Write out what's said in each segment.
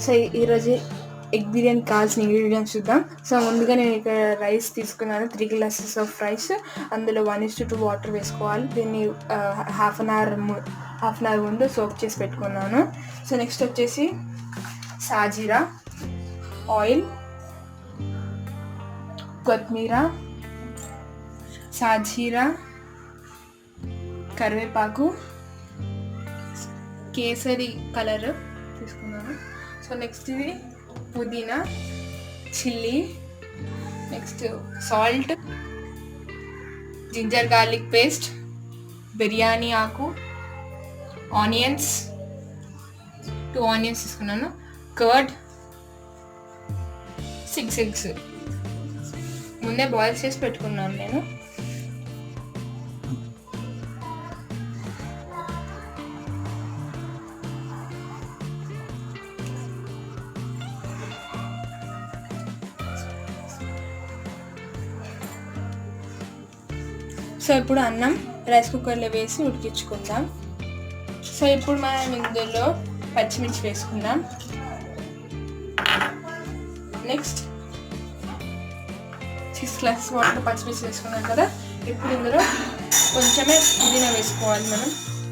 So ఈరోజు egg biryani కావాల్సిన ingredients చూద్దాం. సో ముందుగా నేను ఇక్కడ రైస్ తీసుకున్నాను, 3 glasses ఆఫ్ రైస్. అందులో 1:2 వాటర్ వేసుకోవాలి. దీన్ని హాఫ్ అన్ అవర్ ముందు సోక్ చేసి పెట్టుకున్నాను. సో నెక్స్ట్ వచ్చేసి సాజీరా, ఆయిల్, కొత్తిమీర, సాజీరా, కరివేపాకు, కేసరి కలర్ తీసుకున్నాను. సో నెక్స్ట్ ఇది పుదీనా, chilli, next salt, ginger garlic paste, biryani ఆకు, ఆనియన్స్, 2 ఆనియన్స్ తీసుకున్నాను, కర్డ్, 6 eggs ముందే బాయిల్ చేసి పెట్టుకున్నాను నేను. సో ఇప్పుడు అన్నం రైస్ కుక్కర్లో వేసి ఉడికించుకుందాం. సో ఇప్పుడు మనం ఇందులో పచ్చిమిర్చి వేసుకుందాం. నెక్స్ట్ 6 glasses వాటర్ పచ్చిమిర్చి వేసుకున్నాం కదా. ఇప్పుడు ఇందులో కొంచెమే పుదీనా వేసుకోవాలి. మనం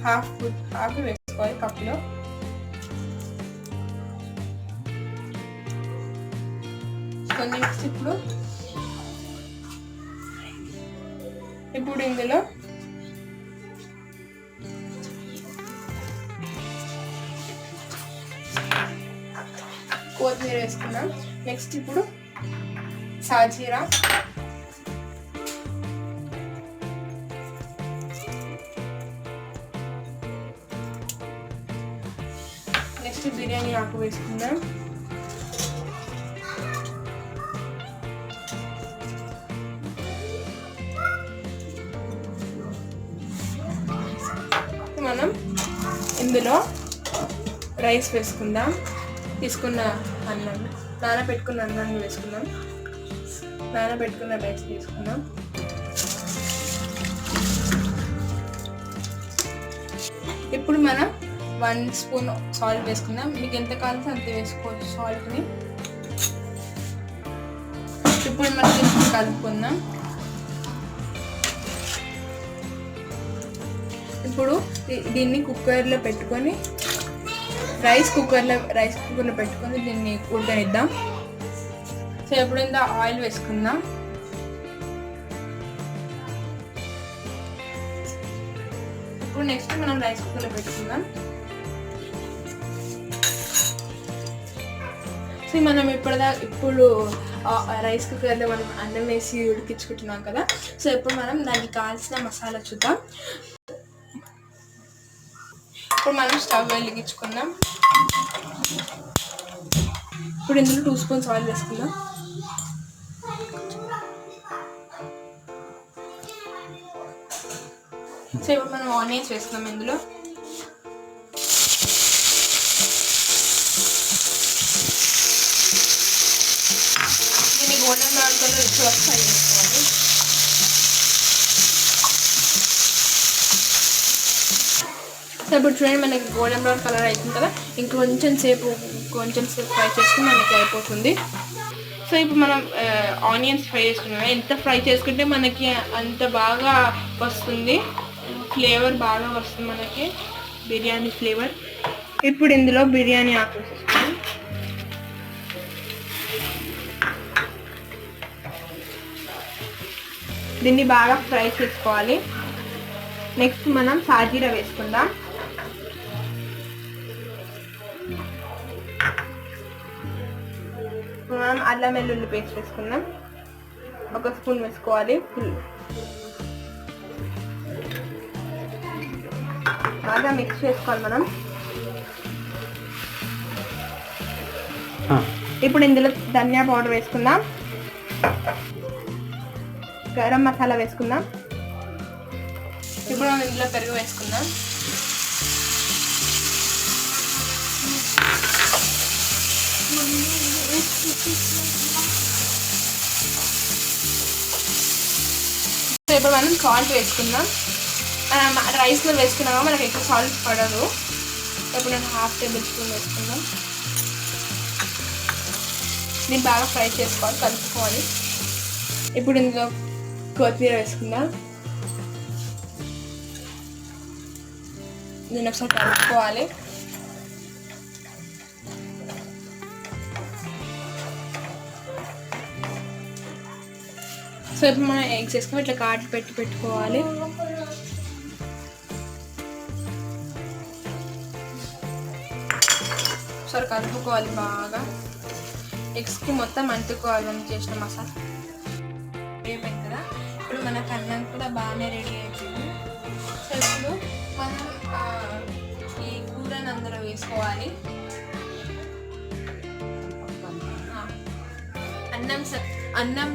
హాఫ్ వేసుకోవాలి కప్పులో. సో నెక్స్ట్ ఇప్పుడు ఇందులో కొత్తిమీర వేసుకున్నాం. నెక్స్ట్ ఇప్పుడు సాజీరా, నెక్స్ట్ బిర్యానీ ఆకు వేసుకుందాం. మనం ఇందులో రైస్ వేసుకుందాం. తీసుకున్న అన్నం, నానబెట్టుకున్న అన్నాన్ని వేసుకుందాం. నానబెట్టుకున్న రైస్ తీసుకుందాం. ఇప్పుడు మనం 1 స్పూన్ సాల్ట్ వేసుకుందాం. మీకు ఎంత కావాలంటే అంత వేసుకోవచ్చు సాల్ట్ని. ఇప్పుడు మనం దీన్ని కలుపుకుందాం. ఇప్పుడు దీన్ని కుక్కర్లో పెట్టుకొని రైస్ కుక్కర్లో పెట్టుకొని దీన్ని ఉడకనిద్దాం. సో ఇప్పుడు ఇంత ఆయిల్ వేసుకుందాం. ఇప్పుడు నెక్స్ట్ మనం రైస్ కుక్కర్లో పెట్టుకుందాం. సో మనం ఇప్పుడు రైస్ కుక్కర్లో మనం అన్నం వేసి ఉడికించుకుంటున్నాం కదా. సో ఇప్పుడు మనం దానికి కావాల్సిన మసాలా చూద్దాం. ఇప్పుడు మనం స్టవ్ వెలిగించుకుందాం. ఇప్పుడు ఇందులో 2 స్పూన్స్ ఆయిల్ వేసుకుందాం. సో ఇప్పుడు మనం ఆనియన్స్ వేసుకుందాం ఇందులో. దీన్ని గోల్డెన్ బ్రౌన్ కలర్ ఎక్కువ ఫ్రై చేసుకోవాలి. సో ఇప్పుడు చూడండి, మనకి గోల్డెన్ బ్రౌన్ కలర్ అవుతుంది కదా. కొంచెం సేపు ఫ్రై చేసుకుని మనకి అయిపోతుంది. సో ఇప్పుడు మనం ఆనియన్స్ ఫ్రై చేసుకున్నాం. ఎంత ఫ్రై చేసుకుంటే మనకి అంత బాగా వస్తుంది, ఫ్లేవర్ బాగా వస్తుంది మనకి, బిర్యానీ ఫ్లేవర్. ఇప్పుడు ఇందులో బిర్యానీ ఆకు వేసేసుకున్నాం. దీన్ని బాగా ఫ్రై చేసుకోవాలి. నెక్స్ట్ మనం సాజీరా వేసుకుందాం. మనం అల్లం వెల్లుల్లి పేస్ట్ వేసుకుందాం. 1 స్పూన్ వేసుకోవాలి. బాగా మిక్స్ చేసుకోవాలి మనం. ఇప్పుడు ఇందులో ధనియా పౌడర్ వేసుకుందాం. గరం మసాలా వేసుకుందాం. ఇప్పుడు మనం ఇందులో పెరుగు వేసుకుందాం. ఇప్పుడు మనం సాల్ట్ వేసుకుందాం. రైస్లో వేసుకున్నాక మనకి ఎక్కువ సాల్ట్ పడదు. ఇప్పుడు నేను 1/2 టేబుల్ స్పూన్ వేసుకుందాం. దీన్ని బాగా ఫ్రై చేసుకోవాలి, కలుపుకోవాలి. ఇప్పుడు ఇందులో కొత్తిమీర వేసుకుందాం. దీన్ని ఒకసారి కలుపుకోవాలి. సో ఇప్పుడు మనం ఎగ్స్ వేసుకొని ఇట్లా కాటు పెట్టుకోవాలి. ఒకసారి కలుపుకోవాలి బాగా. ఎగ్స్కి మొత్తం అంటుకోవాలి మనం చేసిన మసాలా. అయిపోయింది కదా. ఇప్పుడు మన అన్నం కూడా బాగానే రెడీ అయిపోయింది. సో ఇప్పుడు మనం ఈ కూరని అందులో వేసుకోవాలి. అన్నం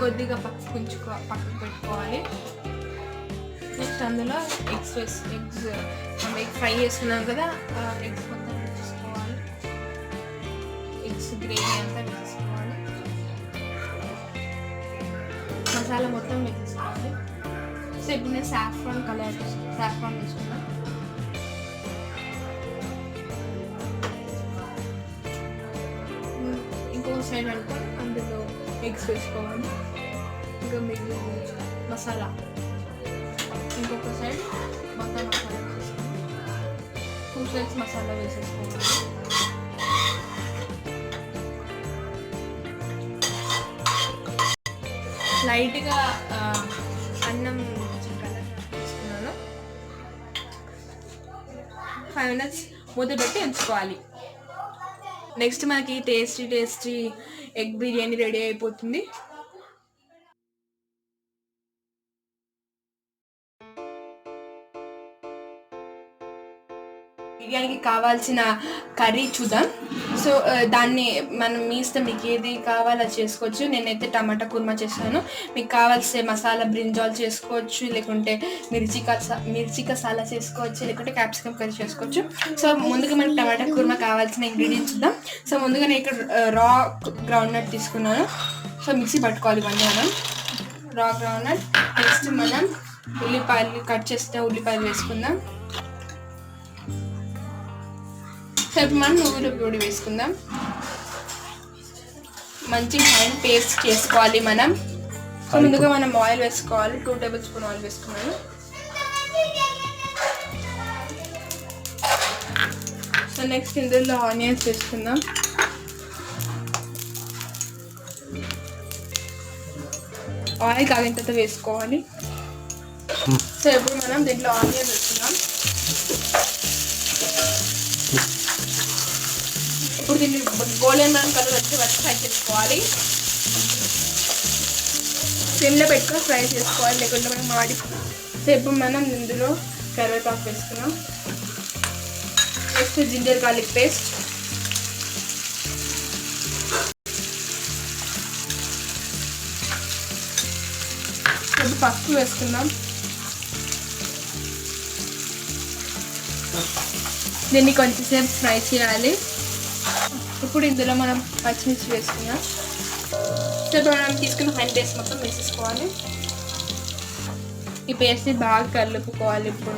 కొద్దిగా పక్కకు పెట్టుకోవాలి. నెక్స్ట్ అందులో ఎగ్ ఫ్రై చేసుకున్నాం కదా, ఎగ్స్ మొత్తం వేసుకోవాలి. ఎగ్స్ గ్రేవీ అంతా వేసుకోవాలి. మసాలా మొత్తం వేసుకోవాలి. సో ఇప్పుడు నేను సాఫ్రాన్ వేసుకున్నాను. ఇంకొక సైడ్ అనుకోని అందులో ఎగ్స్ వేసుకోవాలి. ఇంకా మిగిలిన మసాలా ఇంకొక సైడ్ మొత్తం మసాలా వేసుకోవాలి. 2 సైడ్స్ మసాలా వేసేసుకోవాలి. లైట్గా అన్నం కలర్ వేసుకున్నాను. 5 minutes మూత పెట్టి ఉంచుకోవాలి. నెక్స్ట్ మనకి టేస్టీ ఎగ్ బిర్యానీ రెడీ అయిపోతుంది. బిర్యానీకి కావాల్సిన కర్రీ చూద్దాం. సో దాన్ని మనం మీ ఇష్టం, మీకు ఏది కావాలో చేసుకోవచ్చు. నేనైతే టమాటా కుర్మా చేస్తాను. మీకు కావాల్సిన మసాలా బ్రింజాల్ చేసుకోవచ్చు, లేకుంటే మిర్చి కసాలా చేసుకోవచ్చు, లేకుంటే క్యాప్సికమ్ కర్రీ చేసుకోవచ్చు. సో ముందుగా మనకి టమాటా కుర్మా కావాల్సిన ఇంగ్రీడియంట్స్ చూద్దాం. సో ముందుగా నేను ఇక్కడ రా గ్రౌండ్నట్ తీసుకున్నాను. సో మిక్సీ పట్టుకోవాలి మనం రా గ్రౌండ్నట్. నెక్స్ట్ మనం ఉల్లిపాయలు కట్ చేస్తే ఉల్లిపాయలు వేసుకుందాం. సో ఇప్పుడు మనం నువ్వుల పొడి వేసుకుందాం. మంచి ఫైన్ పేస్ట్ చేసుకోవాలి మనం. సో ముందుగా మనం ఆయిల్ వేసుకోవాలి. 2 టేబుల్ స్పూన్ ఆయిల్ వేసుకున్నాను. సో నెక్స్ట్ ఇందులో ఆనియన్స్ వేసుకుందాం. ఆయిల్ కాగిన తర్వాత వేసుకోవాలి. సో ఇప్పుడు మనం దీంట్లో ఆనియన్ వేసుకుందాం. ఇప్పుడు దీన్ని గోల్డెన్ బ్రౌన్ కలర్ వచ్చే వరకు ఫ్రై చేసుకోవాలి. సిమ్లో పెట్టుకొని ఫ్రై చేసుకోవాలి, లేకుంటే మనం మాడిపోతుంది. సో ఇప్పుడు మనం ఇందులో కరివేపాకు వేసుకున్నాం. నెక్స్ట్ జింజర్ గార్లిక్ పేస్ట్, ఇప్పుడు పసుపు వేసుకుందాం. దీన్ని కొంచెంసేపు ఫ్రై చేయాలి. ఇప్పుడు ఇందులో మనం పచ్చిమిర్చి వేసుకున్నాం. సో ఇప్పుడు మనం తీసుకున్న ఫైన్ పేస్ట్ మొత్తం వేసేసుకోవాలి. ఈ పేస్ట్ని బాగా కలుపుకోవాలి. ఇప్పుడు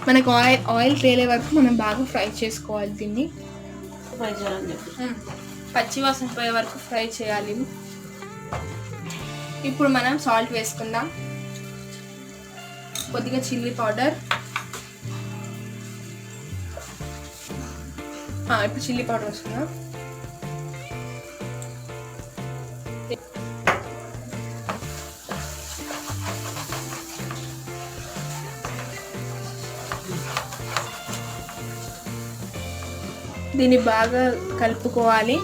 మనకు ఆయిల్ తేలే వరకు మనం బాగా ఫ్రై చేసుకోవాలి. దీన్ని పచ్చి వాసన పోయే వరకు ఫ్రై చేయాలి. ఇప్పుడు మనం సాల్ట్ వేసుకుందాం. కొద్దిగా చిల్లీ పౌడర్, ఇప్పుడు చిల్లీ పౌడర్ వేసుకుందాం. దీన్ని బాగా కలుపుకోవాలి.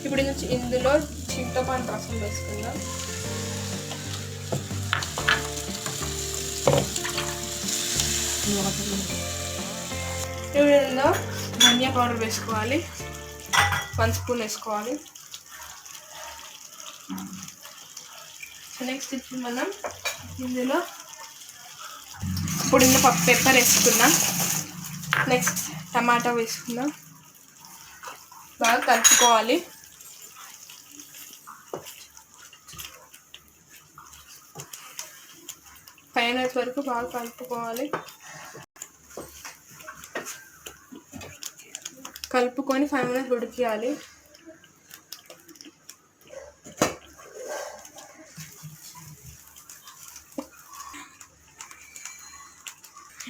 ఇప్పుడు ఇందులో చింతపండు రసం వేసుకుందాం. ఇప్పుడు ఇందులో ధనియా పౌడర్ వేసుకోవాలి. 1 స్పూన్ వేసుకోవాలి. నెక్స్ట్ ఇప్పుడు మనం ఇందులో పెప్పర్ వేసుకుందాం. నెక్స్ట్ టమాటా వేసుకుందాం. బాగా కలుపుకోవాలి. ఫైనల్స్ వరకు బాగా కలుపుకోవాలి. కలుపుకొని 5 minutes ఉడికియాలి.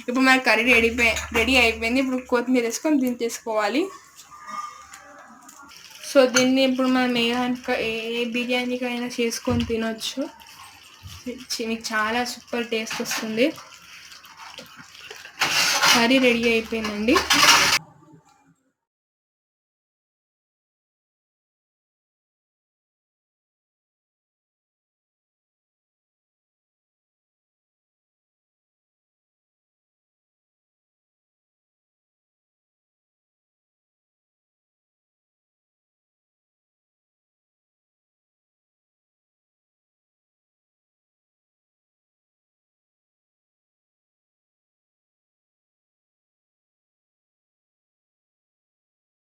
ఇప్పుడు మన కర్రీ రెడీ అయిపోయింది. ఇప్పుడు కొత్తిమీర వేసుకొని దించేసుకోవాలి. సో దీన్ని ఇప్పుడు మనం ఏ బిర్యానీకైనా చేసుకొని తినొచ్చు. మీకు చాలా సూపర్ టేస్ట్ వస్తుంది. కర్రీ రెడీ అయిపోయిందండి.